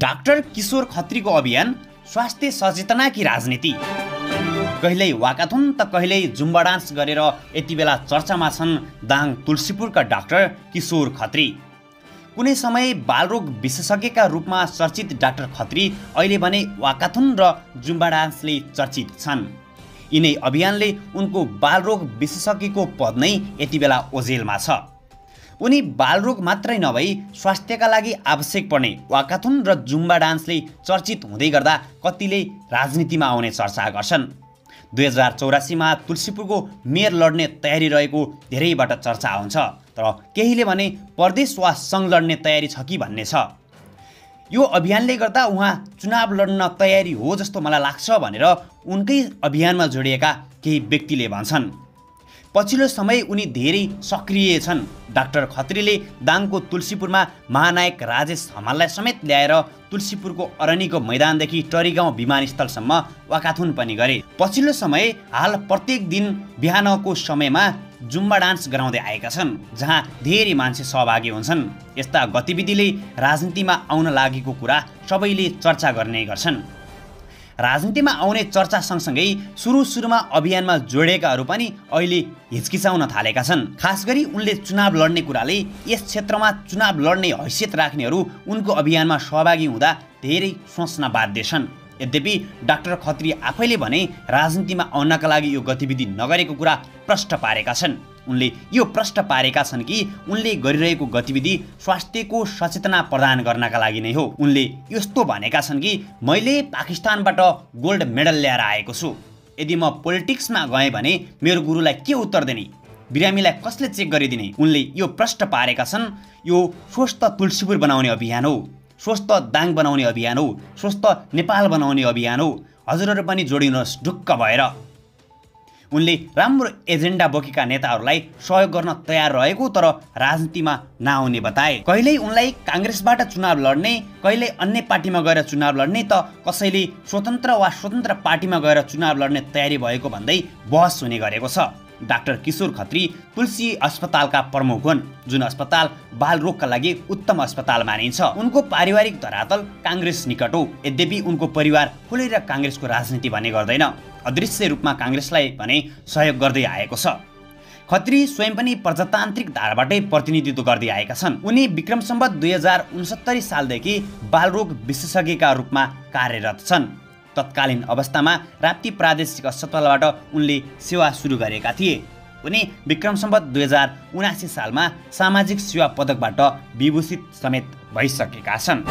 Doctor किशोर खत्रीको अभियान स्वास्थ्य सचेतना कि राजनीति। कहिल्यै वाकाथुन त कहिल्यै जुम्बा डान्स गरेर यति बेला चर्चामा छन् दाङ तुलसीपुरका डाक्टर किशोर खत्री। कुनै समय बालरोग विशेषज्ञका रूपमा चर्चित डाक्टर खत्री अहिले भने वाकाथुन र जुम्बा डान्सले चर्चित छन्। यिनै अभियानले उनको बालरोग विशेषज्ञको पद नै यति बेला ओझेलमा छ। उनी बालरोग मात्रै नभई स्वास्थ्यका लागि आवश्यक पर्ने वाकाथुन र जुम्बा डान्सले चर्चित हुँदै गर्दा कतिले राजनीतिमा आउने चर्चा गर्छन्। 2084मा तुलसीपुरको मेयर लड्ने तयारी रहेको धेरैबाट चर्चा हुन्छ, तर केहीले भने प्रदेश वा सङ्घ लड्ने तयारी छ कि भन्ने छ। यो अभियानले गर्दा उहाँ चुनाव लड्न तयारी हो जस्तो मलाई लाग्छ भनेर उनकै अभियानमा जोडिएका केही व्यक्तिले भन्छन्। पछिल्लो समय उनी धेरै सक्रिय छन्। डाक्टर खत्रीले दाङको तुलसीपुरमा महानायक राजेश हमाललाई समेत ल्याएर तुलसीपुरको अरनीको मैदानदेखि टरीगाउँ विमानस्थलसम्म वाकाथुन पनि गरे। पछिल्लो समय हाल प्रत्येक दिन बिहानको समयमा जुम्बा डान्स गराउँदै आएका छन्, जहाँ धेरै मान्छे सहभागी हुन्छन्। यस्ता गतिविधिले राजनीतिमा आउन लागेको कुरा सबैले चर्चा गर्ने गर्छन्। राजनीतिमा आउने चर्चा सँगसँगै सुरुमा अभियानमा जोडिएकाहरू पनि अहिले हिचकिचाउन थालेका छन्। खास गरी उनले चुनाव लड्ने कुराले यस क्षेत्रमा चुनाव लड्ने हैसियत राख्नेहरू उनको अभियानमा सहभागी हुँदा धेरै सोच्न बाध्य छन्। यद्यपि डाक्टर खत्री आफैले भने राजनीतिमा आउनका लागि यो गतिविधि नगरेको कुरा प्रष्ट पारेका छन्। उनले यो प्रष्ट पारेका छन् कि उनले गरिरहेको गतिविधि स्वास्थ्यको सचेतना प्रदान गर्नका लागि नै हो। उनले यस्तो भनेका छन् कि मैले पाकिस्तानबाट गोल्ड मेडल ल्याएर आएको छु। यदि म पोलिटिक्समा गएँ भने मेरो गुरुलाई के उत्तर दिने, बिरामीलाई कसले चेक गरिदिने। उनले यो प्रष्ट पारेका छन् यो स्वस्थ तुलसीपुर बनाउने अभियान हो, स्वस्थ दाङ बनाउने अभियान हो, स्वस्थ नेपाल बनाउने अभियान हो। हजुरहरू पनि जोडिनुहोस् ढुक्क भएर। उनले राम्रो एजेन्डा बोकेका नेताहरूलाई सहयोग गर्न तयार रहेको तर राजनीतिमा नआउने बताए। कहिल्यै उनलाई काङ्ग्रेसबाट चुनाव लड्ने, कहिल्यै अन्य पार्टीमा गएर चुनाव लड्ने त कसैले स्वतन्त्र पार्टीमा गएर चुनाव लड्ने तयारी भएको भन्दै बहस हुने गरेको छ। डाक्टर किशोर खत्री तुलसी अस्पतालका प्रमुख हुन्, जुन अस्पताल बालरोगका लागि उत्तम अस्पताल मानिन्छ। उनको पारिवारिक धरातल काङ्ग्रेस निकट हो। यद्यपि उनको परिवार खुलेर काङ्ग्रेसको राजनीति भने गर्दैन, अदृश्य रूपमा काङ्ग्रेसलाई भने सहयोग गर्दै आएको छ। खत्री स्वयं पनि प्रजातान्त्रिक धाराबाटै प्रतिनिधित्व गर्दै आएका छन्। उनी विक्रम सम्वत 2069 सालदेखि बालरोग विशेषज्ञका रूपमा कार्यरत छन्। तत्कालीन अवस्थामा राप्ती प्रादेशिक अस्पतालबाट उनले सेवा सुरु गरेका थिए। उनी विक्रम सम्वत 2079 सालमा सामाजिक सेवा पदकबाट विभूषित समेत भइसकेका छन्।